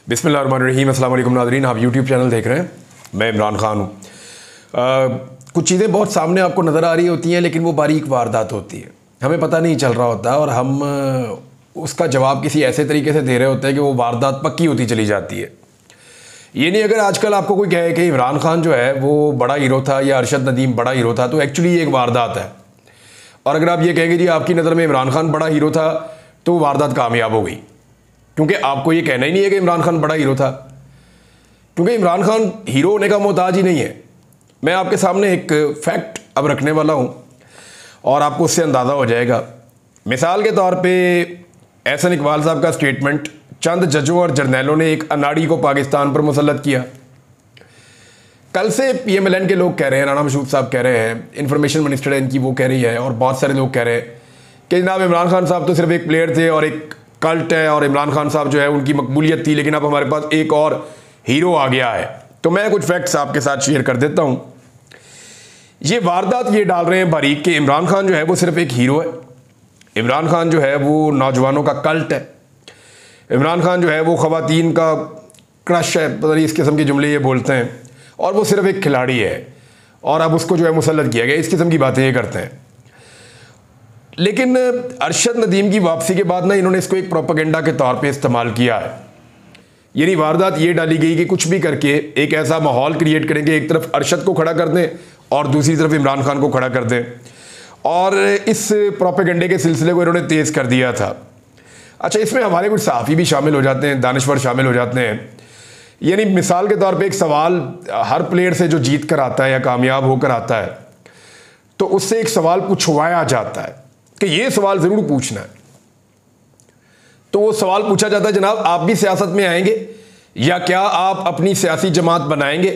बिस्मिल्लाहिर्रहमानिर्रहीम। अस्सलाम वालेकुम नाज़रीन, आप यूट्यूब चैनल देख रहे हैं। मैं इमरान खान हूँ। कुछ चीज़ें बहुत सामने आपको नज़र आ रही होती हैं, लेकिन वो बारीक वारदात होती है, हमें पता नहीं चल रहा होता और हम उसका जवाब किसी ऐसे तरीके से दे रहे होते हैं कि वो वारदात पक्की होती चली जाती है। ये नहीं अगर आजकल आपको कोई कहे कि इमरान खान जो है वो बड़ा हीरो था या अरशद नदीम बड़ा हीरो था, तो एक्चुअली ये एक वारदात है। और अगर आप ये कहेंगे जी आपकी नज़र में इमरान खान बड़ा हीरो था, तो वारदात कामयाब हो गई, क्योंकि आपको ये कहना ही नहीं है कि इमरान खान बड़ा हीरो था, क्योंकि इमरान खान हीरो होने का मोहताज ही नहीं है। मैं आपके सामने एक फैक्ट अब रखने वाला हूँ और आपको उससे अंदाज़ा हो जाएगा। मिसाल के तौर पे एहसन इकबाल साहब का स्टेटमेंट, चंद जजों और जर्नैलों ने एक अनाड़ी को पाकिस्तान पर मुसल्लत किया। कल से PMLN के लोग कह रहे हैं, राना मशहूद साहब कह रहे हैं, इंफॉर्मेशन मिनिस्टर है इनकी, वो कह रही है, और बहुत सारे लोग कह रहे हैं कि जनाब इमरान खान साहब तो सिर्फ एक प्लेयर थे और एक कल्ट है, और इमरान खान साहब जो है उनकी मकबूलियत थी, लेकिन अब हमारे पास एक और हीरो आ गया है। तो मैं कुछ फैक्ट्स आपके साथ शेयर कर देता हूँ। ये वारदात ये डाल रहे हैं बारीक कि इमरान खान जो है वो सिर्फ एक हीरो है, इमरान खान जो है वो नौजवानों का कल्ट है, इमरान खान जो है वो ख़वातीन का क्रश है, पता नहीं इस किस्म के जुमले ये बोलते हैं, और वो सिर्फ एक खिलाड़ी है और अब उसको जो है मुसल्लत किया गया, इस किस्म की बातें ये करते हैं। लेकिन अरशद नदीम की वापसी के बाद ना इन्होंने इसको एक प्रोपेगेंडा के तौर पे इस्तेमाल किया है। यानी वारदात ये डाली गई कि कुछ भी करके एक ऐसा माहौल क्रिएट करेंगे, एक तरफ अरशद को खड़ा कर दें और दूसरी तरफ इमरान खान को खड़ा कर दें, और इस प्रोपेगेंडे के सिलसिले को इन्होंने तेज़ कर दिया था। अच्छा, इसमें हमारे कुछ सहाफ़ी भी शामिल हो जाते हैं, दानिश्वर शामिल हो जाते हैं। यानी मिसाल के तौर पे एक सवाल हर प्लेयर से जो जीत कर आता है या कामयाब होकर आता है, तो उससे एक सवाल पूछवाया जाता है कि ये सवाल ज़रूर पूछना है। तो वो सवाल पूछा जाता है, जनाब आप भी सियासत में आएंगे या क्या आप अपनी सियासी जमात बनाएंगे।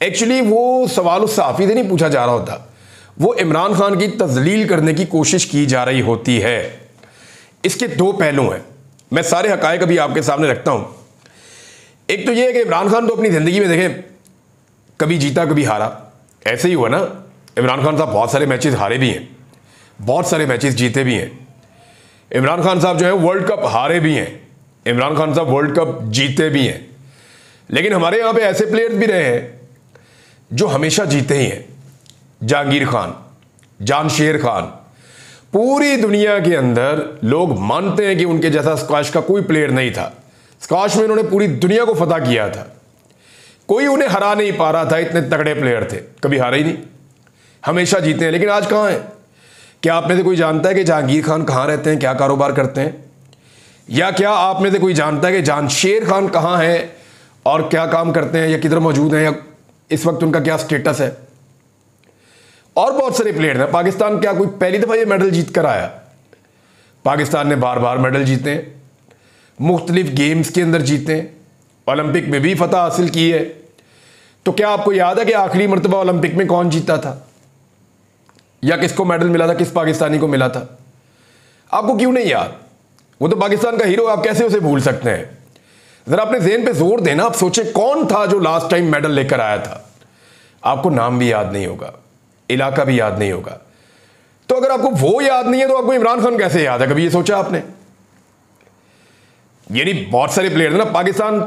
एक्चुअली वो सवाल उस सहाफ़ी से नहीं पूछा जा रहा होता, वो इमरान खान की तज़लील करने की कोशिश की जा रही होती है। इसके दो पहलू हैं, मैं सारे हक़ाइक़ अभी आपके सामने रखता हूँ। एक तो ये है कि इमरान खान तो अपनी ज़िंदगी में देखें कभी जीता कभी हारा, ऐसे ही हुआ ना। इमरान खान साहब बहुत सारे मैचेस हारे भी हैं, बहुत सारे मैचेस जीते भी हैं। इमरान खान साहब जो है वर्ल्ड कप हारे भी हैं, इमरान खान साहब वर्ल्ड कप जीते भी हैं। लेकिन हमारे यहाँ पे ऐसे प्लेयर्स भी रहे हैं जो हमेशा जीते ही हैं। जहांगीर खान, जानशेर खान, पूरी दुनिया के अंदर लोग मानते हैं कि उनके जैसा स्क्वाश का कोई प्लेयर नहीं था। स्क्वाश में उन्होंने पूरी दुनिया को फतह किया था, कोई उन्हें हरा नहीं पा रहा था, इतने तगड़े प्लेयर थे, कभी हारे ही नहीं, हमेशा जीते हैं। लेकिन आज कहाँ हैं? क्या आप में से कोई जानता है कि जहांगीर खान कहाँ रहते हैं, क्या कारोबार करते हैं? या क्या आप में से कोई जानता है कि जानशेर खान कहाँ हैं और क्या काम करते हैं, या किधर मौजूद हैं, या इस वक्त उनका क्या स्टेटस है? और बहुत सारे प्लेयर हैं। पाकिस्तान क्या कोई पहली दफ़ा ये मेडल जीत कर आया? पाकिस्तान ने बार बार मेडल जीते हैं, मुख्तलिफ गेम्स के अंदर जीते हैं, ओलंपिक में भी फतह हासिल की है। तो क्या आपको याद है कि आखिरी मरतबा ओलंपिक में कौन जीता था, या किसको मेडल मिला था, किस पाकिस्तानी को मिला था? आपको क्यों नहीं याद? वो तो पाकिस्तान का हीरो, आप कैसे उसे भूल सकते हैं? जरा अपने ज़हन पे जोर देना, आप सोचें कौन था जो लास्ट टाइम मेडल लेकर आया था। आपको नाम भी याद नहीं होगा, इलाका भी याद नहीं होगा। तो अगर आपको वो याद नहीं है तो आपको इमरान खान कैसे याद है? कभी ये सोचा आपने? यानी बहुत सारे प्लेयर ना, पाकिस्तान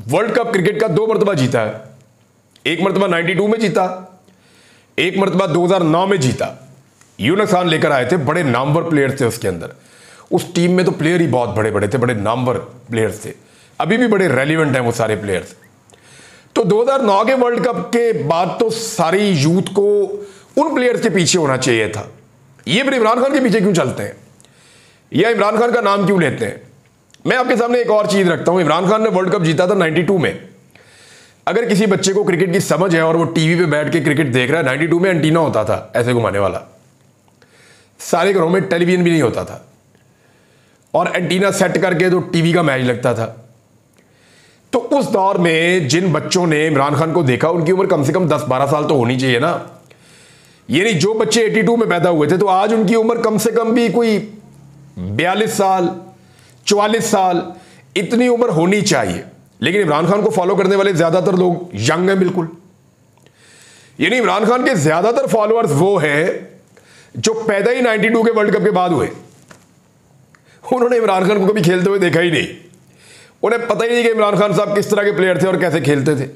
वर्ल्ड कप क्रिकेट का 2 मरतबा जीता है। एक मरतबा 92 में जीता, एक मरतबा 2009 में जीता। यूनुस खान लेकर आए थे, बड़े नामवर प्लेयर थे उसके अंदर। उस टीम में तो प्लेयर ही बहुत बड़े बड़े थे, बड़े नामवर प्लेयर्स थे, अभी भी बड़े रेलिवेंट हैं वो सारे प्लेयर्स। तो 2009 के वर्ल्ड कप के बाद तो सारी यूथ को उन प्लेयर्स के पीछे होना चाहिए था। ये फिर इमरान खान के पीछे क्यों चलते हैं, या इमरान खान का नाम क्यों लेते हैं? मैं आपके सामने एक और चीज़ रखता हूँ। इमरान खान ने वर्ल्ड कप जीता था 92 में। अगर किसी बच्चे को क्रिकेट की समझ है और वो टीवी पे बैठ के क्रिकेट देख रहा है, 92 में एंटीना होता था ऐसे घुमाने वाला, सारे घरों में टेलीविजन भी नहीं होता था, और एंटीना सेट करके तो टीवी का मैच लगता था। तो उस दौर में जिन बच्चों ने इमरान खान को देखा, उनकी उम्र कम से कम 10-12 साल तो होनी चाहिए ना। यानी जो बच्चे 82 में पैदा हुए थे, तो आज उनकी उम्र कम से कम भी कोई 42 साल 44 साल इतनी उम्र होनी चाहिए। लेकिन इमरान खान को फॉलो करने वाले ज्यादातर लोग यंग हैं बिल्कुल। यानी इमरान खान के ज्यादातर फॉलोअर्स वो हैं जो पैदा ही 92 के वर्ल्ड कप के बाद हुए। उन्होंने इमरान खान को कभी खेलते हुए देखा ही नहीं। उन्हें पता ही नहीं कि इमरान खान साहब किस तरह के प्लेयर थे और कैसे खेलते थे,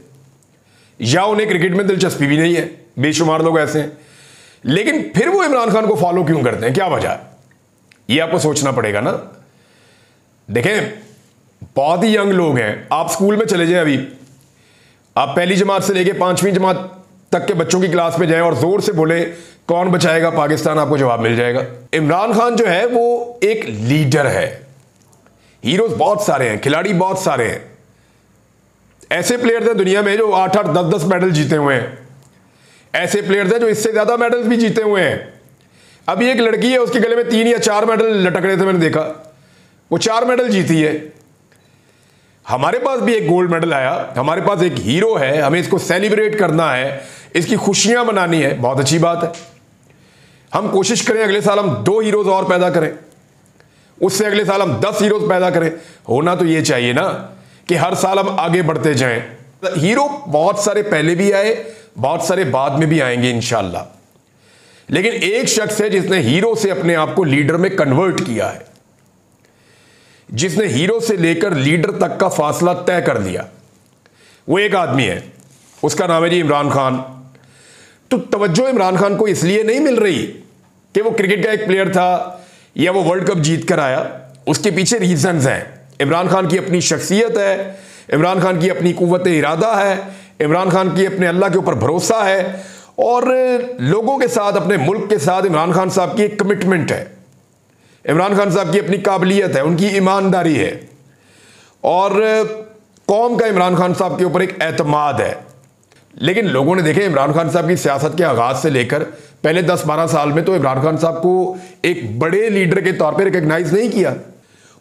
या उन्हें क्रिकेट में दिलचस्पी भी नहीं है। बेशुमार लोग ऐसे हैं, लेकिन फिर वो इमरान खान को फॉलो क्यों करते हैं, क्या वजह है, ये आपको सोचना पड़ेगा ना। देखें, बहुत ही यंग लोग हैं। आप स्कूल में चले जाएं, अभी आप पहली जमात से लेके 5वीं जमात तक के बच्चों की क्लास में जाएं और जोर से बोले कौन बचाएगा पाकिस्तान, आपको जवाब मिल जाएगा। इमरान खान जो है वो एक लीडर है। हीरोज बहुत सारे हैं, खिलाड़ी बहुत सारे हैं, ऐसे प्लेयर्स हैं दुनिया में जो 8-8, 10-10 मेडल जीते हुए हैं। ऐसे प्लेयर्स हैं जो इससे ज्यादा मेडल्स भी जीते हुए हैं। अभी एक लड़की है, उसके गले में 3 या 4 मेडल लटक रहे थे, मैंने देखा, वो 4 मेडल जीती है। हमारे पास भी एक गोल्ड मेडल आया, हमारे पास एक हीरो है, हमें इसको सेलिब्रेट करना है, इसकी खुशियां मनानी है, बहुत अच्छी बात है। हम कोशिश करें अगले साल हम 2 हीरोज और पैदा करें, उससे अगले साल हम 10 हीरोज पैदा करें। होना तो ये चाहिए ना कि हर साल हम आगे बढ़ते जाएं। हीरो बहुत सारे पहले भी आए, बहुत सारे बाद में भी आएंगे इंशाल्लाह, लेकिन एक शख्स है जिसने हीरो से अपने आप को लीडर में कन्वर्ट किया है, जिसने हीरो से लेकर लीडर तक का फासला तय कर दिया। वो एक आदमी है, उसका नाम है जी इमरान खान। तो तवज्जो इमरान खान को इसलिए नहीं मिल रही कि वो क्रिकेट का एक प्लेयर था या वो वर्ल्ड कप जीत कर आया, उसके पीछे रीजंस हैं। इमरान खान की अपनी शख्सियत है, इमरान खान की अपनी कुव्वत इरादा है, इमरान खान की अपने अल्लाह के ऊपर भरोसा है, और लोगों के साथ, अपने मुल्क के साथ इमरान खान साहब की एक कमिटमेंट है, इमरान खान साहब की अपनी काबिलियत है, उनकी ईमानदारी है, और कौम का इमरान खान साहब के ऊपर एक एतमाद है। लेकिन लोगों ने देखे इमरान खान साहब की सियासत के आगाज से लेकर पहले 10-12 साल में तो इमरान खान साहब को एक बड़े लीडर के तौर पर रिकॉग्नाइज नहीं किया।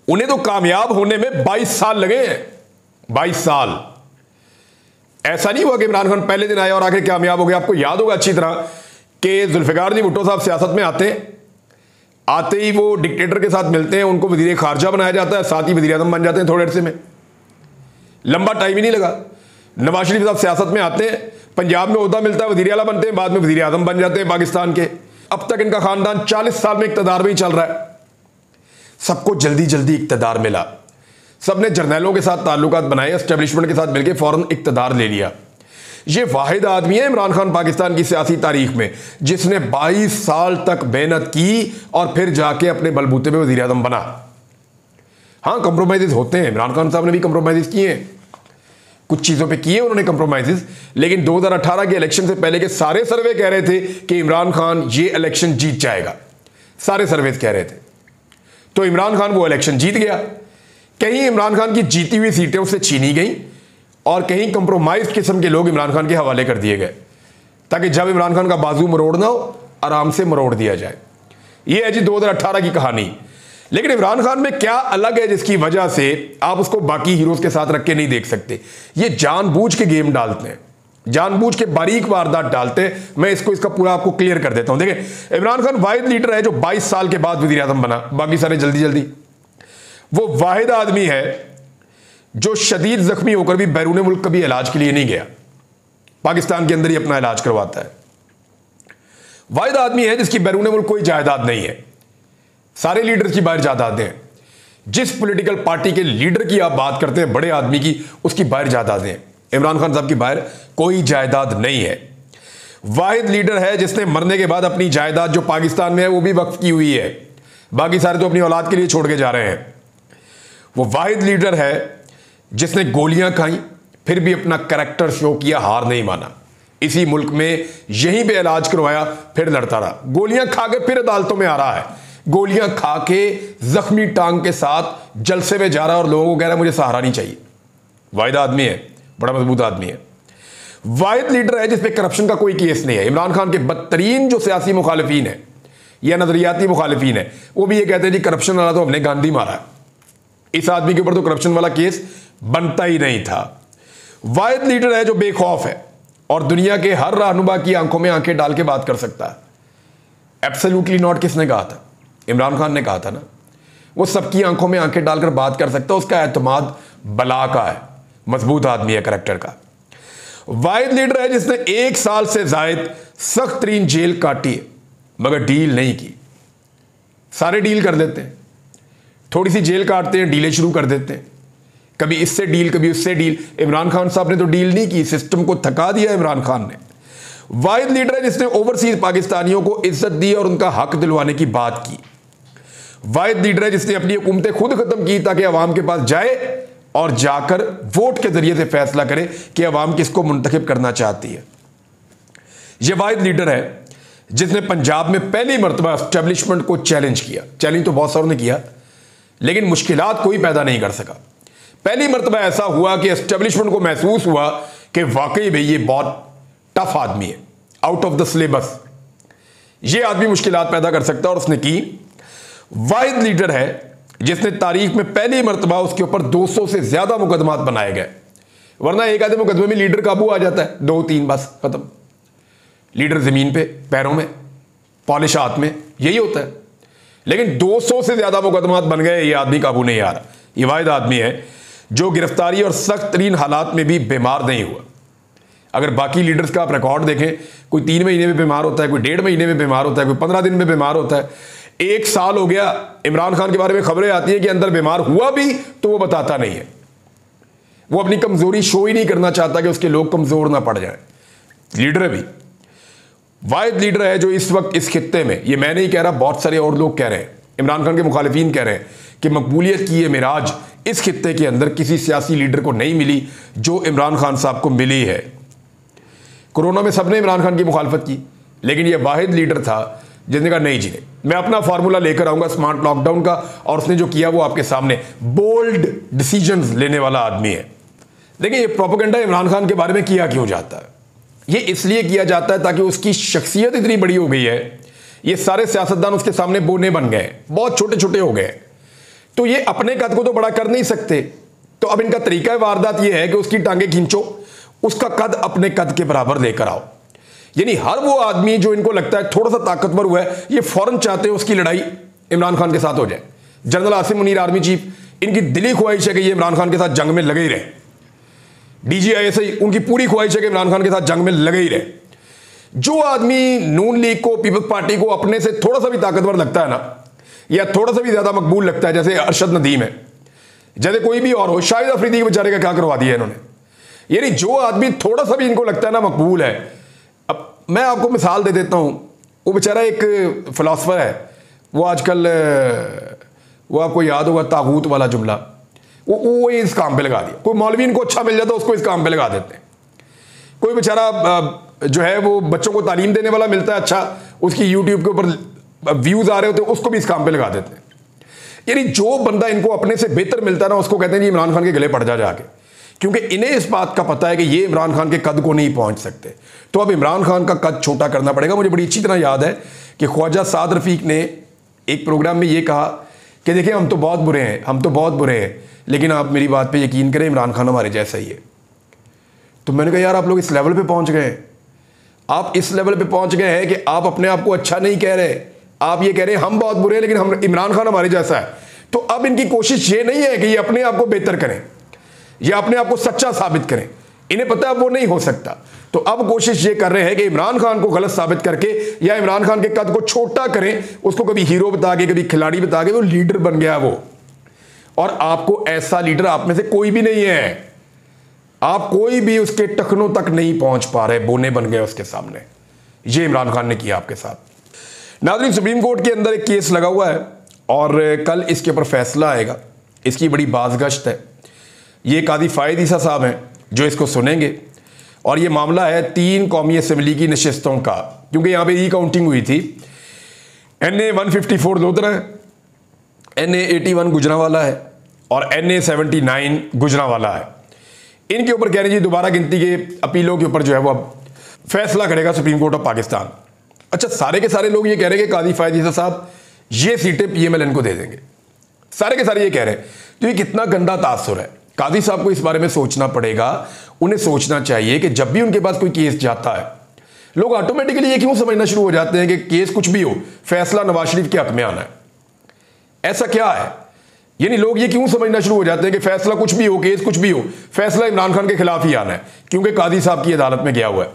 उन्हें तो कामयाब होने में 22 साल लगे हैं, 22 साल। ऐसा नहीं हुआ कि इमरान खान पहले दिन आया और आखिर कामयाब हो गया। आपको याद होगा अच्छी तरह कि जुल्फिकार जी भुट्टो साहब सियासत में आते ही वो डिक्टेटर के साथ मिलते हैं, उनको वजीर खारजा बनाया जाता है, साथ ही वजीर आजम बन जाते हैं थोड़े अरसे में, लंबा टाइम ही नहीं लगा। नवाज शरीफ साहब सियासत में आते हैं, पंजाब में ओहदा मिलता है, वजीर आला बनते हैं, बाद में वजीर आजम बन जाते हैं पाकिस्तान के। अब तक इनका खानदान 40 साल में इक्तदार में ही चल रहा है। सबको जल्दी जल्दी इक्तदार मिला, सबने जर्नैलों के साथ ताल्लुकात बनाए, एस्टेब्लिशमेंट के साथ मिलकर फौरन इक्तदार ले लिया। ये वाहिद आदमी है इमरान खान पाकिस्तान की सियासी तारीख में जिसने 22 साल तक मेहनत की और फिर जाके अपने बलबूते पे वजीर आजम बना। हाँ, कंप्रोमाइज होते हैं, इमरान खान साहब ने भी कंप्रोमाइज किए हैं, कुछ चीज़ों पे किए उन्होंने कंप्रोमाइज, लेकिन 2018 के इलेक्शन से पहले के सारे सर्वे कह रहे थे कि इमरान खान ये इलेक्शन जीत जाएगा, सारे सर्वे कह रहे थे। तो इमरान खान वो इलेक्शन जीत गया। कहीं इमरान खान की जीती हुई सीटें उससे छीनी गई और कहीं कंप्रोमाइज किस्म के लोग इमरान खान के हवाले कर दिए गए, ताकि जब इमरान खान का बाजू मरोड़ना हो आराम से मरोड़ दिया जाए। ये है जी 2018 की कहानी। लेकिन इमरान खान में क्या अलग है जिसकी वजह से आप उसको बाकी हीरोज के साथ रख के नहीं देख सकते? ये जानबूझ के गेम डालते हैं, जानबूझ के बारीक वारदात डालते हैं। मैं इसका पूरा आपको क्लियर कर देता हूं। देखिए, इमरान खान वाहिद लीडर है जो 22 साल के बाद वजीर आजम बना, बाकी सारे जल्दी जल्दी। वो वाहिद आदमी है जो शदीद जख्मी होकर भी बैरून मुल्क कभी इलाज के लिए नहीं गया, पाकिस्तान के अंदर ही अपना इलाज करवाता है। वाहिद आदमी है जिसकी बैरून मुल्क कोई जायदाद नहीं है। सारे लीडर्स की बाहर जायदादें हैं। जिस पॉलिटिकल पार्टी के लीडर की आप बात करते हैं, बड़े आदमी की, उसकी बाहर जायदादें हैं। इमरान खान साहब की बाहर कोई जायदाद नहीं है। वाहिद लीडर है जिसने मरने के बाद अपनी जायदाद जो पाकिस्तान में है वो भी वक्फ की हुई है, बाकी सारे तो अपनी औलाद के लिए छोड़ के जा रहे हैं। वो वाहिद लीडर है जिसने गोलियां खाई फिर भी अपना कैरेक्टर शो किया, हार नहीं माना, इसी मुल्क में यहीं पे इलाज करवाया, फिर लड़ता रहा। गोलियां खा के फिर अदालतों में आ रहा है, गोलियां खा के जख्मी टांग के साथ जलसे में जा रहा है और लोगों को कह रहा है मुझे सहारा नहीं चाहिए। वाहिद आदमी है, बड़ा मजबूत आदमी है। वाहिद लीडर है जिसपे करप्शन का कोई केस नहीं है। इमरान खान के बदतरीन जो सियासी मुखालिफिन है या नजरियाती मुखालिफिन है, वो भी ये कहते हैं जी करप्शन वाला तो हमने गांधी मारा है, इस आदमी के ऊपर तो करप्शन वाला केस बनता ही नहीं था। वाहिद लीडर है जो बेखौफ है और दुनिया के हर रहनुमा की आंखों में आंखें डाल के बात कर सकता है। एब्सोल्युटली नॉट किसने कहा था? इमरान खान ने कहा था ना। वो सबकी आंखों में आंखें डालकर बात कर सकता है, उसका एतमाद बला का है, मजबूत आदमी है कैरेक्टर का। वाहिद लीडर है जिसने 1 साल से जायद सख्त तरीन जेल काटी है मगर डील नहीं की। सारे डील कर देते हैं, थोड़ी सी जेल काटते हैं, डीलें शुरू कर देते हैं। कभी इससे डील, कभी उससे डील। इमरान खान साहब ने तो डील नहीं की, सिस्टम को थका दिया इमरान खान ने। वाहिद लीडर है जिसने ओवरसीज पाकिस्तानियों को इज्जत दी और उनका हक दिलवाने की बात की। वाहिद लीडर है जिसने अपनी हुकूमतें खुद खत्म की ताकि अवाम के पास जाए और जाकर वोट के जरिए से फैसला करे कि अवाम किसको मुंतखब करना चाहती है। यह वाहिद लीडर है जिसने पंजाब में पहली मरतबा एस्टेब्लिशमेंट को चैलेंज किया। चैलेंज तो बहुत सारों ने किया, लेकिन मुश्किलात कोई पैदा नहीं कर सका। पहली मरतबा ऐसा हुआ कि एस्टेब्लिशमेंट को महसूस हुआ कि वाकई भाई ये बहुत टफ आदमी है, आउट ऑफ द सिलेबस, ये आदमी मुश्किलात पैदा कर सकता है, और उसने की। वाहिद लीडर है जिसने तारीख में पहली मरतबा उसके ऊपर 200 से ज्यादा मुकदमात बनाए गए, वरना एक आधे मुकदमे में लीडर काबू आ जाता है, 2-3 बस खत्म। लीडर जमीन पे, पैरों में, पॉलिश हाथ में, यही होता है। लेकिन 200 से ज्यादा मुकदमात बन गए, ये आदमी काबू नहीं आ रहा। ये वाहिद आदमी है जो गिरफ्तारी और सख्त तरीन हालात में भी बीमार नहीं हुआ। अगर बाकी लीडर्स का आप रिकॉर्ड देखें, कोई 3 महीने में बीमार होता है, कोई 1.5 महीने में बीमार होता है, कोई 15 दिन में बीमार होता है। 1 साल हो गया, इमरान खान के बारे में खबरें आती हैं कि अंदर बीमार हुआ भी तो वो बताता नहीं है। वो अपनी कमजोरी शो ही नहीं करना चाहता कि उसके लोग कमजोर ना पड़ जाए। लीडर भी वाहिद लीडर है जो इस वक्त इस खित्ते में, ये मैं नहीं कह रहा, बहुत सारे और लोग कह रहे हैं, इमरान खान के मुखालिफिन कह रहे हैं कि मकबूलियत की ये मिराज इस खित्ते के अंदर किसी सियासी लीडर को नहीं मिली जो इमरान खान साहब को मिली है। कोरोना में सबने इमरान खान की मुखालफत की, लेकिन ये वाहिद लीडर था जिसने कहा नहीं जी, मैं अपना फार्मूला लेकर आऊंगा स्मार्ट लॉकडाउन का, और उसने जो किया वो आपके सामने, बोल्ड डिसीजंस लेने वाला आदमी है। देखिए, ये प्रोपेगेंडा इमरान खान के बारे में किया क्यों जाता है? ये इसलिए किया जाता है ताकि उसकी शख्सियत इतनी बड़ी हो गई है, ये सारे सियासतदान उसके सामने बोने बन गए, बहुत छोटे छोटे हो गए, तो ये अपने कद को तो बड़ा कर नहीं सकते। तो अब इनका तरीका वारदात ये है कि उसकी टांगे खींचो, उसका कद अपने कद के बराबर लेकर आओ। यानी हर वो आदमी जो इनको लगता है थोड़ा सा ताकतवर हुआ है, ये फौरन चाहते हैं उसकी लड़ाई इमरान खान के साथ हो जाए। General Asim Munir army chief, इनकी दिली ख्वाहिश है कि ये इमरान खान के साथ जंग में लगे ही रहे। DGISI, उनकी पूरी ख्वाहिश है कि इमरान खान के साथ जंग में लगे ही रहे। जो आदमी नून लीग को, पीपल्स पार्टी को अपने से थोड़ा सा भी ताकतवर लगता है ना, या थोड़ा सा भी ज्यादा मकबूल लगता है, जैसे अरशद नदीम है, जैसे कोई भी और हो, शाहिद अफरीदी के बेचारे का क्या करवा दिया इन्होंने। यानी जो आदमी थोड़ा सा भी इनको लगता है ना मकबूल है। अब मैं आपको मिसाल दे देता हूं, वो बेचारा एक फिलासफर है, वो आजकल, वो आपको याद होगा तागूत वाला जुमला, वो इस काम पे लगा दिया। कोई मौलवी इनको अच्छा मिल जाता है, उसको इस काम पे लगा देते हैं। कोई बेचारा जो है वो बच्चों को तालीम देने वाला मिलता है, अच्छा उसकी यूट्यूब के ऊपर व्यूज आ रहे होते हैं, उसको भी इस काम पे लगा देते हैं। यानी जो बंदा इनको अपने से बेहतर मिलता है ना, उसको कहते हैं इमरान खान के गले पड़ जाके, क्योंकि इन्हें इस बात का पता है कि ये इमरान खान के कद को नहीं पहुंच सकते। तो अब इमरान खान का कद छोटा करना पड़ेगा। मुझे बड़ी अच्छी तरह याद है कि ख्वाजा साद रफीक ने एक प्रोग्राम में ये कहा कि देखिए हम तो बहुत बुरे हैं, हम तो बहुत बुरे हैं, लेकिन आप मेरी बात पे यकीन करें, इमरान खान हमारे जैसा ही है। तो मैंने कहा यार आप लोग इस लेवल पे पहुंच गए हैं, आप इस लेवल पे पहुंच गए हैं कि आप अपने आप को अच्छा नहीं कह रहे, आप ये कह रहे हैं हम बहुत बुरे हैं लेकिन हम, इमरान खान हमारे जैसा है। तो अब इनकी कोशिश ये नहीं है कि ये अपने आप को बेहतर करें या अपने आप को सच्चा साबित करें, इन्हें पता है वो नहीं हो सकता। तो अब कोशिश ये कर रहे हैं कि इमरान खान को गलत साबित करके या इमरान खान के कद को छोटा करें, उसको कभी हीरो बता के, कभी खिलाड़ी बता के, वो लीडर बन गया वो। और आपको ऐसा लीडर आप में से कोई भी नहीं है, आप कोई भी उसके टखनों तक नहीं पहुंच पा रहे, बोने बन गए उसके सामने। ये इमरान खान ने किया आपके साथ। नाज़रीन, सुप्रीम कोर्ट के अंदर एक केस लगा हुआ है और कल इसके ऊपर फैसला आएगा। इसकी बड़ी बाज़गश्त है। ये कादी फ़ायद ईसा साहब हैं जो इसको सुनेंगे, और ये मामला है 3 कौमी असम्बली की नशिस्तों का, क्योंकि यहाँ पे काउंटिंग हुई थी। NA 154 लोधरा है, NA 81 गुजरांवाला है और NA 79 गुजरांवाला है। इनके ऊपर कह रहे हैं जी दोबारा गिनती के अपीलों के ऊपर जो है वो अब फैसला करेगा सुप्रीम कोर्ट ऑफ पाकिस्तान। अच्छा, सारे के सारे लोग ये कह रहे हैं कि कादी फ़ायद ईसा साहब ये सीटें PMLN को दे देंगे, सारे के सारे ये कह रहे हैं। तो ये कितना गंदा तासुर है। कादी साहब को इस बारे में सोचना पड़ेगा। उन्हें सोचना चाहिए कि जब भी उनके पास कोई केस जाता है, लोग ऑटोमेटिकली ये क्यों समझना शुरू हो जाते हैं कि केस कुछ भी हो, फैसला नवाज शरीफ के हक में आना है। ऐसा क्या है? यानी लोग ये क्यों समझना शुरू हो जाते हैं कि फैसला कुछ भी हो, केस कुछ भी हो, फैसला इमरान खान के खिलाफ ही आना है क्योंकि कादी साहब की अदालत में गया हुआ है।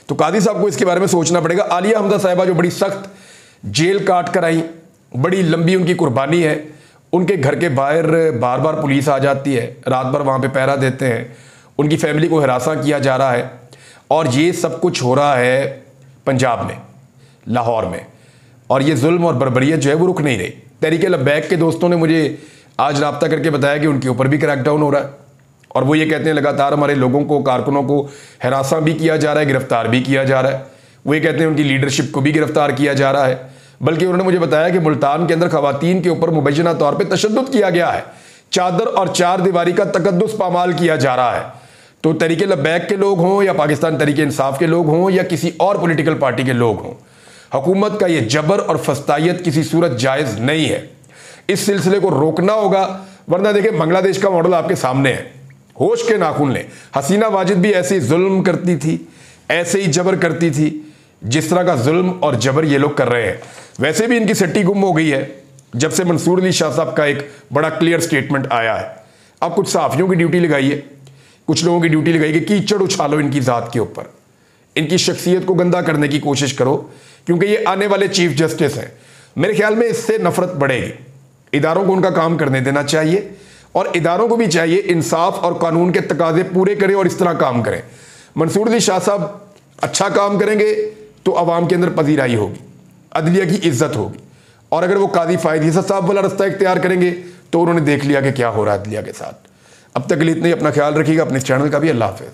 तो कादी साहब को इसके बारे में सोचना पड़ेगा। आलिया हमजा साहिबा जो बड़ी सख्त जेल काट कर आई, बड़ी लंबी उनकी कुर्बानी है, उनके घर के बाहर बार बार पुलिस आ जाती है, रात भर वहाँ पे पहरा देते हैं, उनकी फैमिली को हरासा किया जा रहा है। और ये सब कुछ हो रहा है पंजाब में, लाहौर में, और ये जुल्म और बर्बरियत जो है वो रुक नहीं रही। तहरीक लब्बैक के दोस्तों ने मुझे आज राब्ता करके बताया कि उनके ऊपर भी क्रैकडाउन हो रहा है, और वो ये कहते हैं लगातार हमारे लोगों को, कारकुनों को हरासा भी किया जा रहा है, गिरफ्तार भी किया जा रहा है। वो ये कहते हैं उनकी लीडरशिप को भी गिरफ्तार किया जा रहा है। बल्कि उन्होंने मुझे बताया कि मुल्तान के अंदर खवातीन के ऊपर मुबैना तौर पर तशद्दुद किया गया है, चादर और चार दीवारी का तकद्दुस पामाल किया जा रहा है। तो तहरीक लब्बैक के लोग हों या पाकिस्तान तहरीक इंसाफ के लोग हों या किसी और पॉलिटिकल पार्टी के लोग हों, हुकूमत का ये जबर और फस्तायत किसी सूरत जायज़ नहीं है। इस सिलसिले को रोकना होगा, वरना देखिए बांग्लादेश का मॉडल आपके सामने है, होश के नाखून लें। हसीना वाजिद भी ऐसे ही जुल्म करती थी, ऐसे ही जबर करती थी जिस तरह का जुल्म और जबर ये लोग कर रहे हैं। वैसे भी इनकी सट्टी गुम हो गई है जब से मंसूर अली शाह साहब का एक बड़ा क्लियर स्टेटमेंट आया है। अब कुछ सहाफ़ियों की ड्यूटी लगाइए, कुछ लोगों की ड्यूटी लगाई कि कीचड़ उछालो इनकी ज़ात के ऊपर, इनकी शख्सियत को गंदा करने की कोशिश करो, क्योंकि ये आने वाले चीफ जस्टिस हैं। मेरे ख्याल में इससे नफरत बढ़ेगी। इदारों को उनका काम करने देना चाहिए, और इदारों को भी चाहिए इंसाफ और कानून के तकाजे पूरे करें और इस तरह काम करें। मंसूर अली शाह साहब अच्छा काम करेंगे तो अवाम के अंदर पजीराई होगी, अदलिया की इज्जत होगी, और अगर वो काजी फ़ायद ईसा साहब वाला रास्ता इख्तियार करेंगे तो उन्होंने देख लिया कि क्या हो रहा है अदलिया के साथ। अब तक के लिए इतना ही। अपना ख्याल रखिएगा, अपने चैनल का भी। अल्लाह हाफ़िज़।